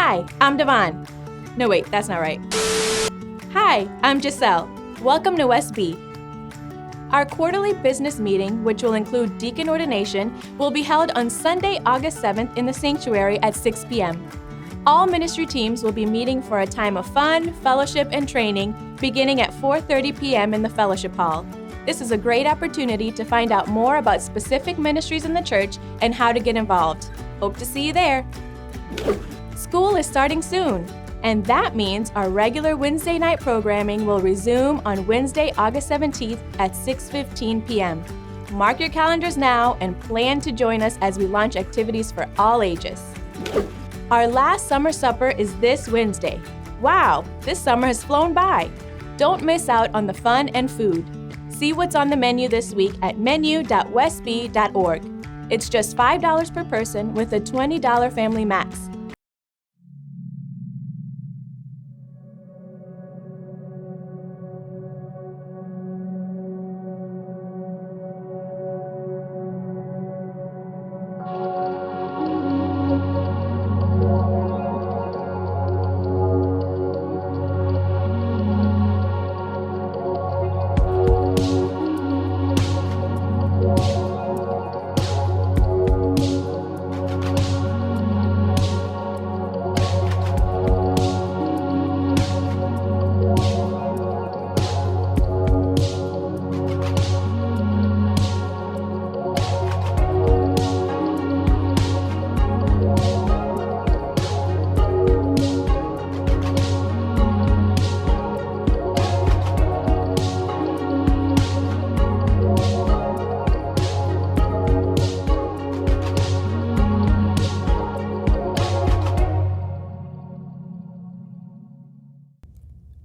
Hi, I'm Devon. No, wait, that's not right. Hi, I'm Giselle. Welcome to SB. Our quarterly business meeting, which will include deacon ordination, will be held on Sunday, August 7th in the sanctuary at 6 p.m. All ministry teams will be meeting for a time of fun, fellowship, and training beginning at 4:30 p.m. in the fellowship hall. This is a great opportunity to find out more about specific ministries in the church and how to get involved. Hope to see you there. School is starting soon, and that means our regular Wednesday night programming will resume on Wednesday, August 17th at 6:15 p.m. Mark your calendars now and plan to join us as we launch activities for all ages. Our last summer supper is this Wednesday. Wow, this summer has flown by. Don't miss out on the fun and food. See what's on the menu this week at menu.westb.org. It's just $5 per person with a $20 family max.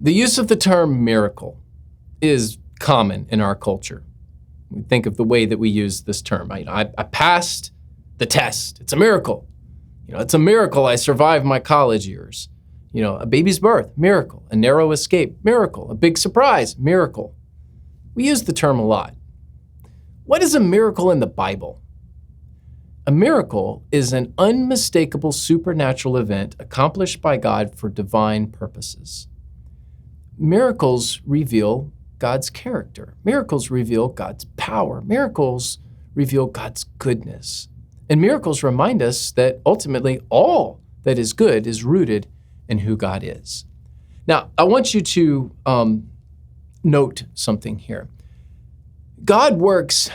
The use of the term miracle is common in our culture. We think of the way that we use this term. I passed the test. It's a miracle. It's a miracle I survived my college years. A baby's birth, miracle. A narrow escape, miracle. A big surprise, miracle. We use the term a lot. What is a miracle in the Bible? A miracle is an unmistakable supernatural event accomplished by God for divine purposes. Miracles reveal God's character. Miracles reveal God's power. Miracles reveal God's goodness. And miracles remind us that ultimately all that is good is rooted in who God is. Now, I want you to note something here. God works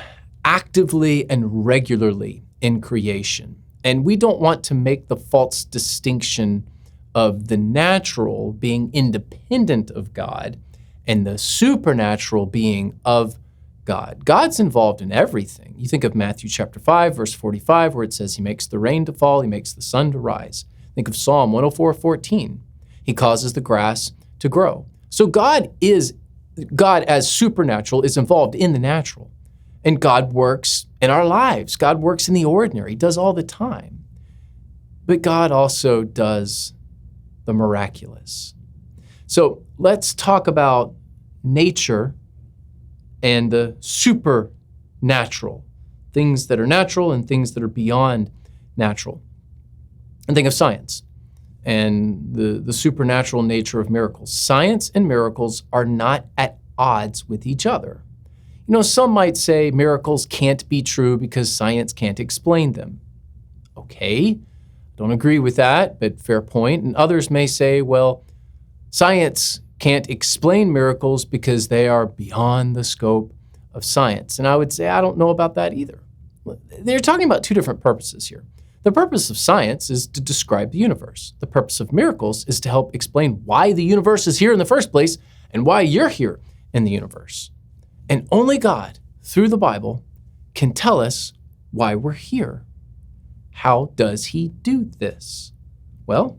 actively and regularly in creation, and we don't want to make the false distinction of the natural being independent of God and the supernatural being of God. God's involved in everything. You think of Matthew chapter 5, verse 45, where it says he makes the rain to fall, he makes the sun to rise. Think of Psalm 104:14. He causes the grass to grow. So God as supernatural is involved in the natural. And God works in our lives. God works in the ordinary. He does all the time. But God also does the miraculous. So let's talk about nature and the supernatural, things that are natural and things that are beyond natural. And think of science and the supernatural nature of miracles. Science and miracles are not at odds with each other. Some might say miracles can't be true because science can't explain them. Okay. Don't agree with that, but fair point. And others may say, well, science can't explain miracles because they are beyond the scope of science. And I would say, I don't know about that either. They're talking about two different purposes here. The purpose of science is to describe the universe. The purpose of miracles is to help explain why the universe is here in the first place and why you're here in the universe. And only God, through the Bible, can tell us why we're here. How does he do this? Well,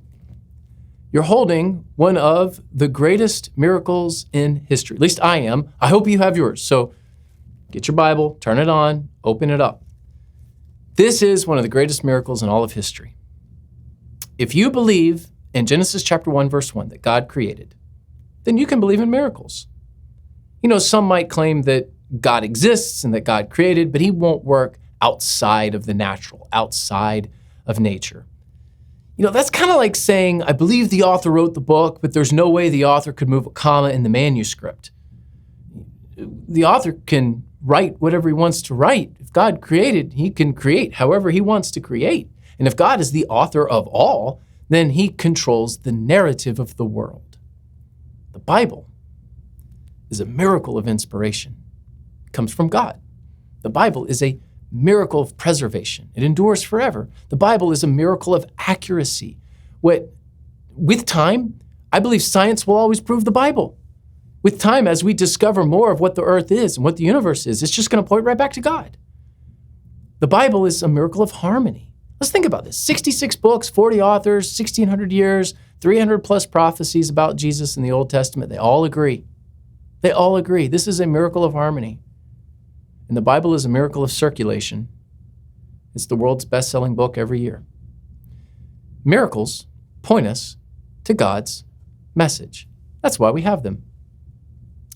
you're holding one of the greatest miracles in history. At least I am. I hope you have yours. So get your Bible, turn it on, open it up. This is one of the greatest miracles in all of history. If you believe in Genesis chapter 1, verse 1, that God created, then you can believe in miracles. Some might claim that God exists and that God created, but he won't work outside of the natural, outside of nature. That's kind of like saying, I believe the author wrote the book, but there's no way the author could move a comma in the manuscript. The author can write whatever he wants to write. If God created, he can create however he wants to create. And if God is the author of all, then he controls the narrative of the world. The Bible is a miracle of inspiration. It comes from God. The Bible is a miracle of preservation. It endures forever. The Bible is a miracle of accuracy. With time, I believe science will always prove the Bible. With time, as we discover more of what the earth is and what the universe is, it's just going to point right back to God. The Bible is a miracle of harmony. Let's think about this. 66 books, 40 authors, 1,600 years, 300 plus prophecies about Jesus in the Old Testament. They all agree. They all agree. This is a miracle of harmony. And the Bible is a miracle of circulation. It's the world's best-selling book every year. Miracles point us to God's message. That's why we have them.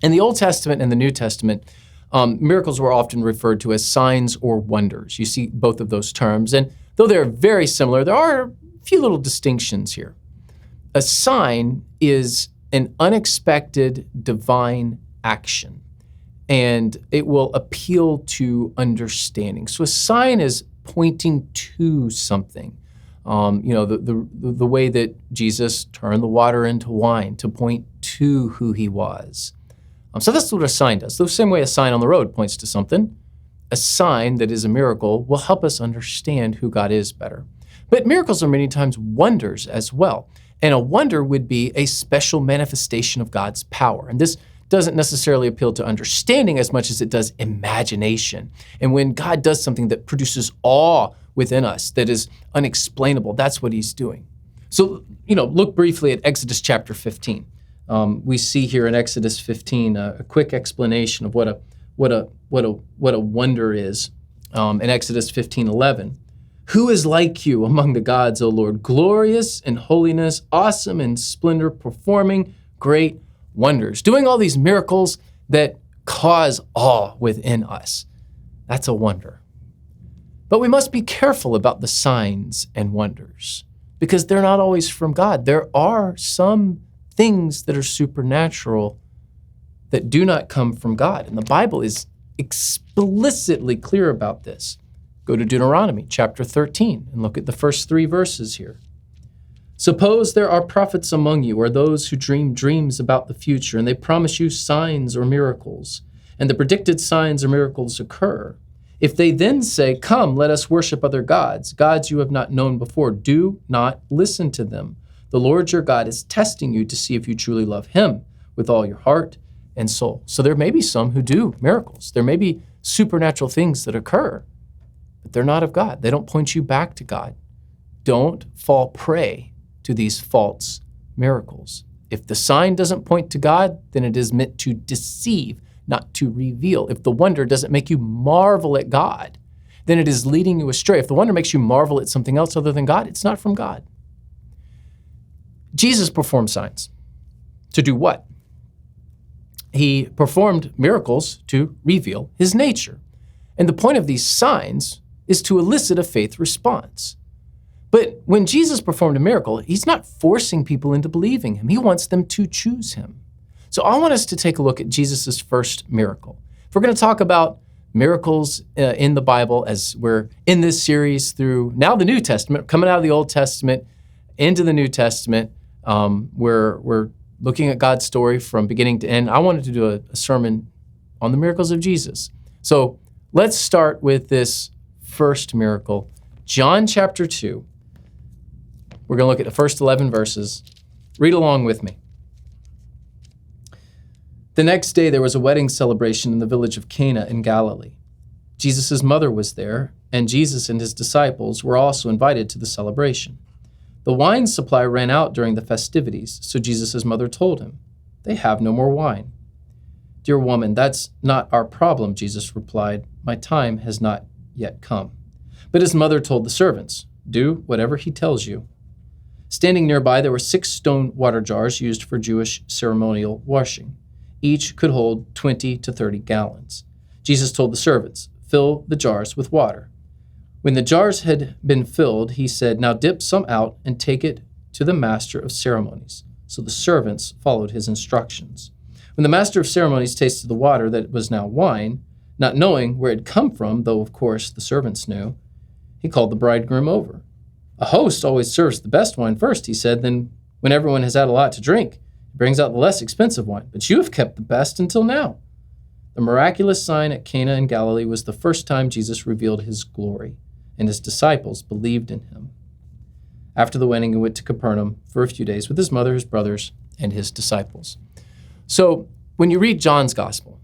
In the Old Testament and the New Testament, miracles were often referred to as signs or wonders. You see both of those terms. And though they're very similar, there are a few little distinctions here. A sign is an unexpected divine action, and it will appeal to understanding. So a sign is pointing to something. The way that Jesus turned the water into wine to point to who he was. So that's what a sign does. The same way a sign on the road points to something, a sign that is a miracle will help us understand who God is better. But miracles are many times wonders as well. And a wonder would be a special manifestation of God's power. And this doesn't necessarily appeal to understanding as much as it does imagination. And when God does something that produces awe within us that is unexplainable, that's what he's doing. So, look briefly at Exodus chapter 15. We see here in Exodus 15 a quick explanation of what a wonder is. In Exodus 15:11, who is like you among the gods, O Lord, glorious in holiness, awesome in splendor, performing great wonders, doing all these miracles that cause awe within us. That's a wonder. But we must be careful about the signs and wonders because they're not always from God. There are some things that are supernatural that do not come from God. And the Bible is explicitly clear about this. Go to Deuteronomy chapter 13 and look at the first 3 verses here. Suppose there are prophets among you, or those who dream dreams about the future, and they promise you signs or miracles, and the predicted signs or miracles occur. If they then say, come, let us worship other gods, gods you have not known before, do not listen to them. The Lord your God is testing you to see if you truly love him with all your heart and soul. So there may be some who do miracles. There may be supernatural things that occur, but they're not of God. They don't point you back to God. Don't fall prey to these false miracles. If the sign doesn't point to God, then it is meant to deceive, not to reveal. If the wonder doesn't make you marvel at God, then it is leading you astray. If the wonder makes you marvel at something else other than God, it's not from God. Jesus performed signs. To do what? He performed miracles to reveal his nature. And the point of these signs is to elicit a faith response. But when Jesus performed a miracle, he's not forcing people into believing him. He wants them to choose him. So I want us to take a look at Jesus' first miracle. If we're going to talk about miracles in the Bible as we're in this series through now the New Testament, coming out of the Old Testament into the New Testament, we're looking at God's story from beginning to end. I wanted to do a sermon on the miracles of Jesus. So let's start with this first miracle, John chapter 2. We're going to look at the first 11 verses. Read along with me. The next day there was a wedding celebration in the village of Cana in Galilee. Jesus' mother was there, and Jesus and his disciples were also invited to the celebration. The wine supply ran out during the festivities, so Jesus' mother told him, "They have no more wine." "Dear woman, that's not our problem," Jesus replied. "My time has not yet come." But his mother told the servants, "Do whatever he tells you." Standing nearby, there were 6 stone water jars used for Jewish ceremonial washing. Each could hold 20 to 30 gallons. Jesus told the servants, "Fill the jars with water." When the jars had been filled, he said, "Now dip some out and take it to the master of ceremonies." So the servants followed his instructions. When the master of ceremonies tasted the water that was now wine, not knowing where it had come from, though of course the servants knew, he called the bridegroom over. "A host always serves the best wine first," he said. "Then when everyone has had a lot to drink, he brings out the less expensive wine. But you have kept the best until now." The miraculous sign at Cana in Galilee was the first time Jesus revealed his glory, and his disciples believed in him. After the wedding, he went to Capernaum for a few days with his mother, his brothers, and his disciples. So when you read John's gospel,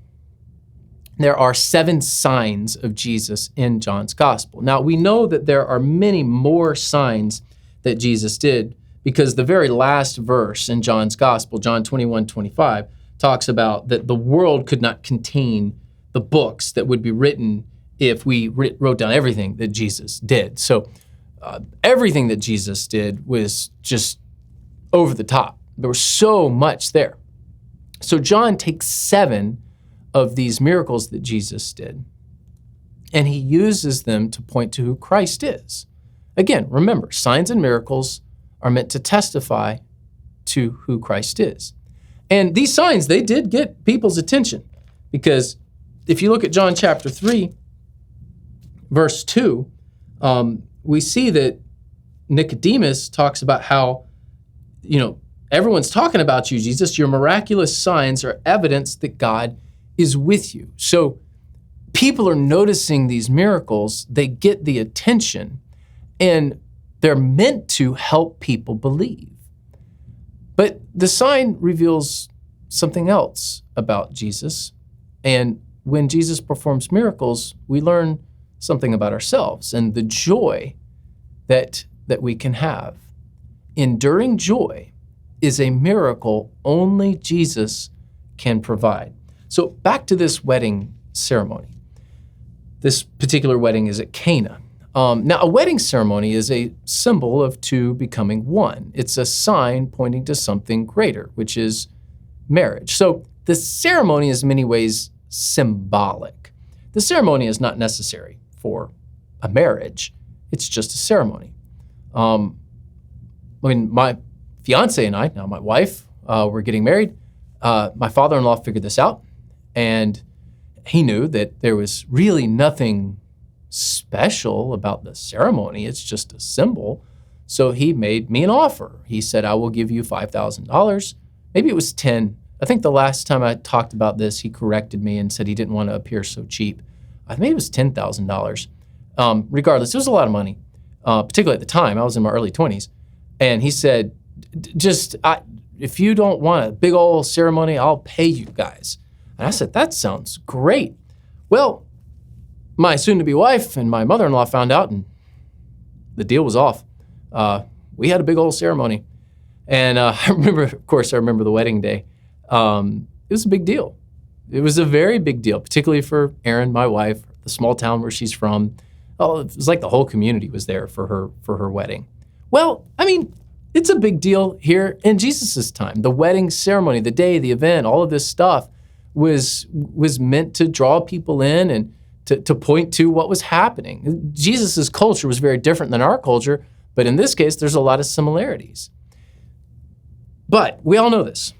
there are 7 signs of Jesus in John's gospel. Now, we know that there are many more signs that Jesus did because the very last verse in John's gospel, John 21:25, talks about that the world could not contain the books that would be written if we wrote down everything that Jesus did. So everything that Jesus did was just over the top. There was so much there. So John takes 7 of these miracles that Jesus did, and he uses them to point to who Christ is. Again, remember, signs and miracles are meant to testify to who Christ is. And these signs, they did get people's attention, because if you look at John chapter 3, verse 2, we see that Nicodemus talks about how, everyone's talking about you, Jesus. Your miraculous signs are evidence that God is with you. So people are noticing these miracles, they get the attention, and they're meant to help people believe. But the sign reveals something else about Jesus. And when Jesus performs miracles, we learn something about ourselves and the joy that we can have. Enduring joy is a miracle only Jesus can provide. So back to this wedding ceremony. This particular wedding is at Cana. Now, a wedding ceremony is a symbol of two becoming one. It's a sign pointing to something greater, which is marriage. So the ceremony is in many ways symbolic. The ceremony is not necessary for a marriage. It's just a ceremony. When my fiance and I, now my wife, were getting married, my father-in-law figured this out, and he knew that there was really nothing special about the ceremony. It's just a symbol. So he made me an offer. He said, "I will give you $5,000. Maybe it was 10. I think the last time I talked about this, he corrected me and said he didn't want to appear so cheap. I think it was $10,000. Regardless, it was a lot of money, particularly at the time. I was in my early 20s. And he said, if you don't want a big old ceremony, I'll pay you guys. And I said, that sounds great. Well, my soon-to-be wife and my mother-in-law found out, and the deal was off. We had a big old ceremony. And I remember the wedding day. It was a big deal. It was a very big deal, particularly for Erin, my wife, the small town where she's from. Oh, it was like the whole community was there for her wedding. Well, I mean, it's a big deal here in Jesus' time. The wedding ceremony, the day, the event, all of this stuff was meant to draw people in and to point to what was happening. Jesus' culture was very different than our culture, but in this case, there's a lot of similarities. But we all know this.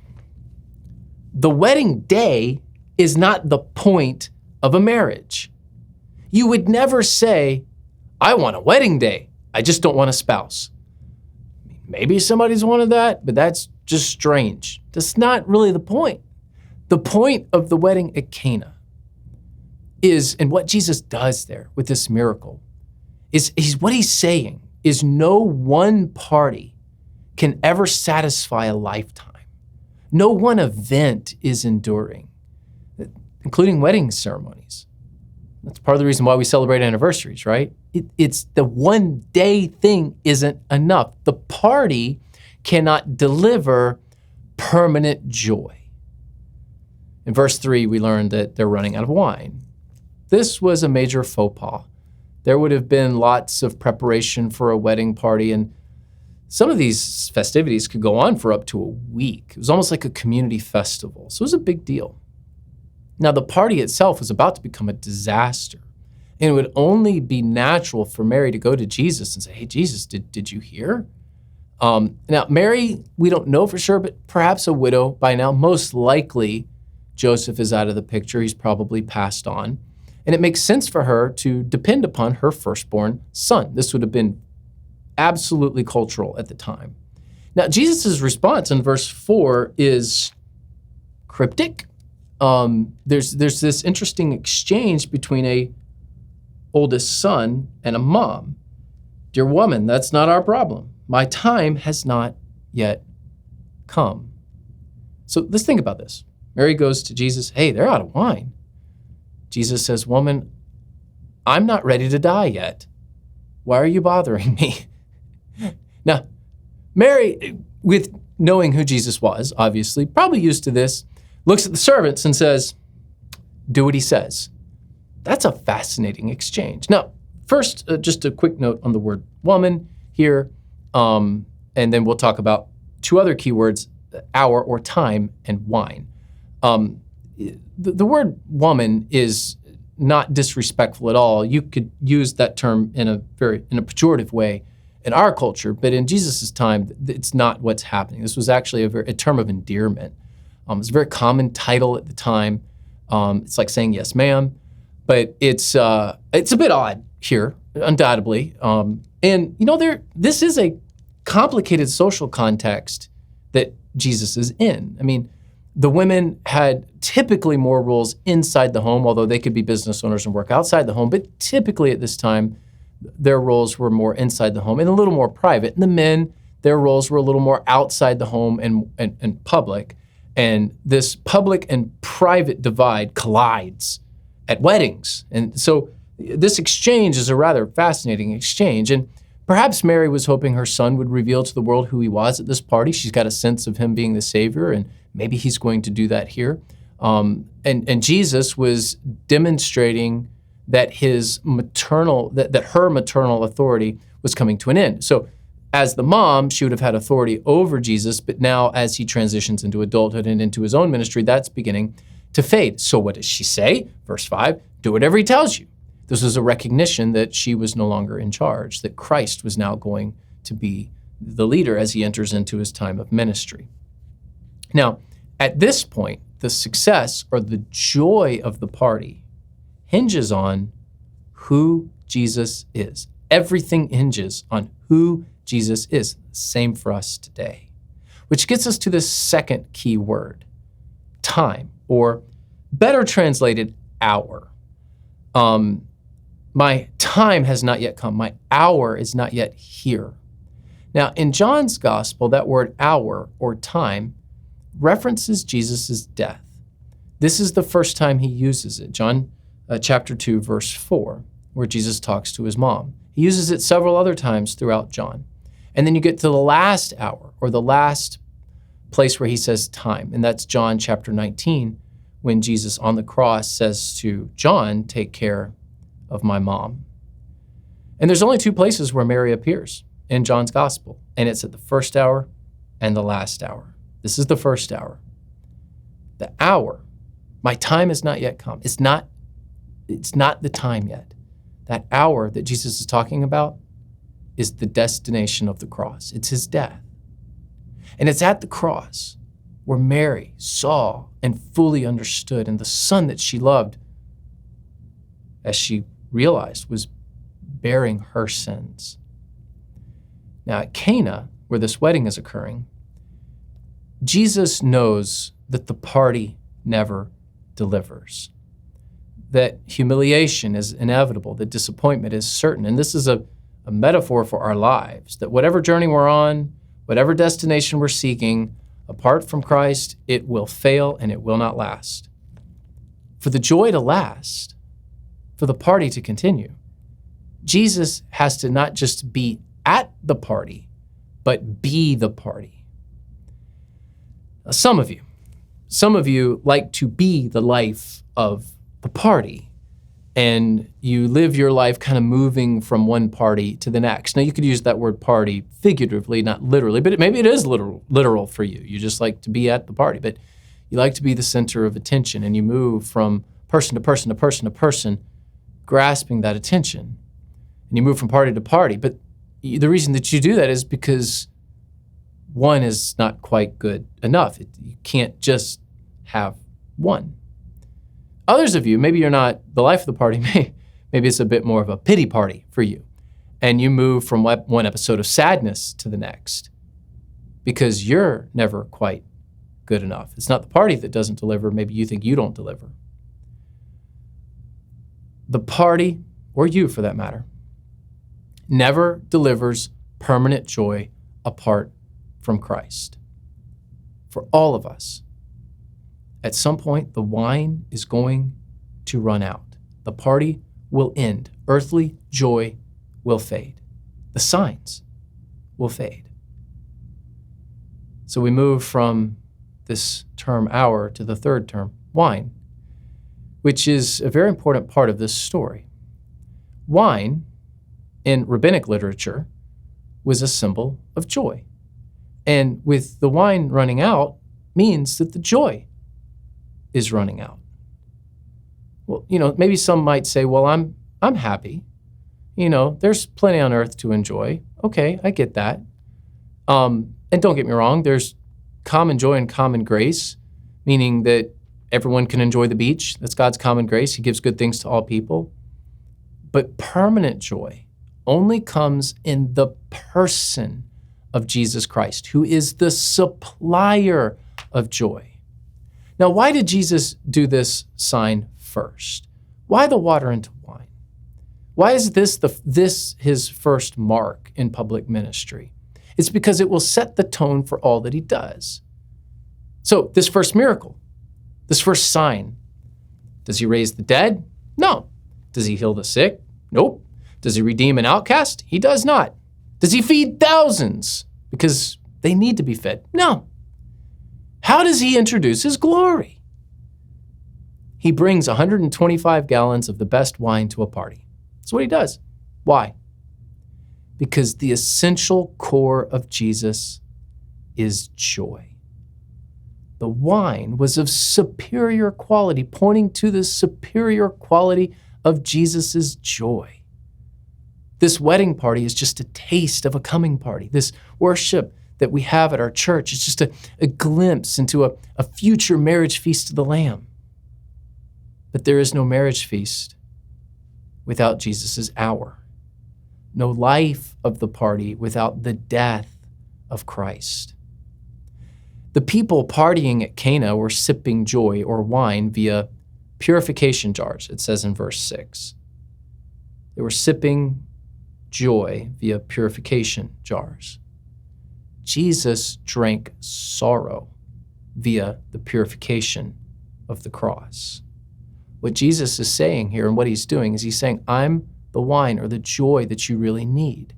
The wedding day is not the point of a marriage. You would never say, I want a wedding day, I just don't want a spouse. Maybe somebody's wanted that, but that's just strange. That's not really the point. The point of the wedding at Cana is, and what Jesus does there with this miracle, is what he's saying is no one party can ever satisfy a lifetime. No one event is enduring, including wedding ceremonies. That's part of the reason why we celebrate anniversaries, right? It's the one day thing isn't enough. The party cannot deliver permanent joy. In verse 3, we learned that they're running out of wine. This was a major faux pas. There would have been lots of preparation for a wedding party, and some of these festivities could go on for up to a week. It was almost like a community festival, so it was a big deal. Now, the party itself was about to become a disaster. And it would only be natural for Mary to go to Jesus and say, hey, Jesus, did you hear? Now, Mary, we don't know for sure, but perhaps a widow by now. Most likely, Joseph is out of the picture. He's probably passed on. And it makes sense for her to depend upon her firstborn son. This would have been absolutely cultural at the time. Now, Jesus' response in verse 4 is cryptic. There's this interesting exchange between a oldest son and a mom. Dear woman, that's not our problem. My time has not yet come. So let's think about this. Mary goes to Jesus, hey, they're out of wine. Jesus says, woman, I'm not ready to die yet. Why are you bothering me? Now, Mary, with knowing who Jesus was, obviously, probably used to this, looks at the servants and says, do what he says. That's a fascinating exchange. Now, first, just a quick note on the word woman here, and then we'll talk about two other keywords, hour or time and wine. The word woman is not disrespectful at all. You could use that term in a pejorative way in our culture, but in Jesus' time, it's not what's happening. This was actually a term of endearment. It's a very common title at the time. It's like saying yes, ma'am, but it's a bit odd here, undoubtedly. And this is a complicated social context that Jesus is in. I mean, the women had typically more roles inside the home, although they could be business owners and work outside the home. But typically at this time, their roles were more inside the home and a little more private. And the men, their roles were a little more outside the home and public. And this public and private divide collides at weddings. And so this exchange is a rather fascinating exchange. And perhaps Mary was hoping her son would reveal to the world who he was at this party. She's got a sense of him being the Savior, and maybe he's going to do that here. And Jesus was demonstrating that her maternal authority was coming to an end. So as the mom, she would have had authority over Jesus, but now as he transitions into adulthood and into his own ministry, that's beginning to fade. So what does she say? Verse 5, do whatever he tells you. This was a recognition that she was no longer in charge, that Christ was now going to be the leader as he enters into his time of ministry. Now, at this point, the success or the joy of the party hinges on who Jesus is. Everything hinges on who Jesus is. Same for us today. Which gets us to the second key word, time, or better translated, hour. My time has not yet come. My hour is not yet here. Now, in John's gospel, that word hour or time references Jesus' death. This is the first time he uses it. John chapter 2, verse 4, where Jesus talks to his mom. He uses it several other times throughout John. And then you get to the last hour, or the last place where he says time, and that's John chapter 19, when Jesus on the cross says to John, take care of my mom. And there's only two places where Mary appears in John's gospel, and it's at the first hour and the last hour. This is the first hour. The hour, my time has not yet come. It's not the time yet. That hour that Jesus is talking about is the destination of the cross. It's his death. And it's at the cross where Mary saw and fully understood, and the son that she loved, as she realized, was bearing her sins. Now at Cana, where this wedding is occurring, Jesus knows that the party never delivers, that humiliation is inevitable, that disappointment is certain. And this is a metaphor for our lives, that whatever journey we're on, whatever destination we're seeking, apart from Christ, it will fail and it will not last. For the joy to last, for the party to continue, Jesus has to not just be at the party, but be the party. Now, some of you like to be the life of the party, and you live your life kind of moving from one party to the next. Now, you could use that word party figuratively, not literally, but maybe it is literal for you. You just like to be at the party, but you like to be the center of attention, and you move from person to person to person to person, grasping that attention, and you move from party to party. But the reason that you do that is because one is not quite good enough. You can't just have one. Others of you, maybe you're not the life of the party, maybe it's a bit more of a pity party for you. And you move from one episode of sadness to the next because you're never quite good enough. It's not the party that doesn't deliver. Maybe you think you don't deliver. The party, or you for that matter, never delivers permanent joy apart from Christ. For all of us, at some point, the wine is going to run out. The party will end. Earthly joy will fade. The signs will fade. So we move from this term hour to the third term, wine, which is a very important part of this story. Wine, in rabbinic literature, was a symbol of joy. And with the wine running out means that the joy is running out. Well, maybe some might say, well, I'm happy. There's plenty on earth to enjoy. Okay, I get that. And don't get me wrong, there's common joy and common grace, meaning that everyone can enjoy the beach. That's God's common grace. He gives good things to all people. But permanent joy only comes in the person of Jesus Christ, who is the supplier of joy. Now, why did Jesus do this sign first? Why the water into wine? Why is this his first mark in public ministry? It's because it will set the tone for all that he does. So this first miracle, this first sign, does he raise the dead? No. Does he heal the sick? Nope. Does he redeem an outcast? He does not. Does he feed thousands because they need to be fed? No. How does he introduce his glory? He brings 125 gallons of the best wine to a party. That's what he does. Why? Because the essential core of Jesus is joy. The wine was of superior quality, pointing to the superior quality of Jesus' joy. This wedding party is just a taste of a coming party. This worship that we have at our church is just a glimpse into a future marriage feast of the Lamb. But there is no marriage feast without Jesus' hour. No life of the party without the death of Christ. The people partying at Cana were sipping joy or wine via purification jars, it says in verse 6. They were sipping joy via purification jars. Jesus drank sorrow via the purification of the cross. What Jesus is saying here and what he's doing is he's saying, I'm the wine or the joy that you really need.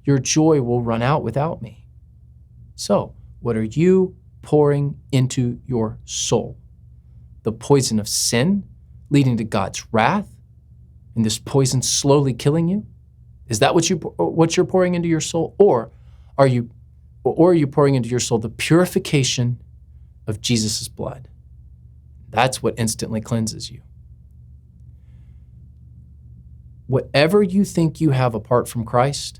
Your joy will run out without me. So, what are you pouring into your soul? The poison of sin leading to God's wrath, and this poison slowly killing you? Is that what you're pouring into your soul? Or are you pouring into your soul the purification of Jesus' blood? That's what instantly cleanses you. Whatever you think you have apart from Christ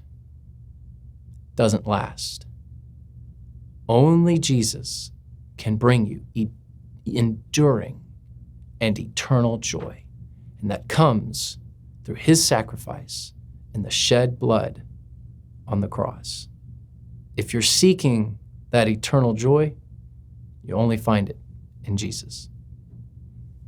doesn't last. Only Jesus can bring you enduring and eternal joy. And that comes through his sacrifice and the shed blood on the cross. If you're seeking that eternal joy, you only find it in Jesus.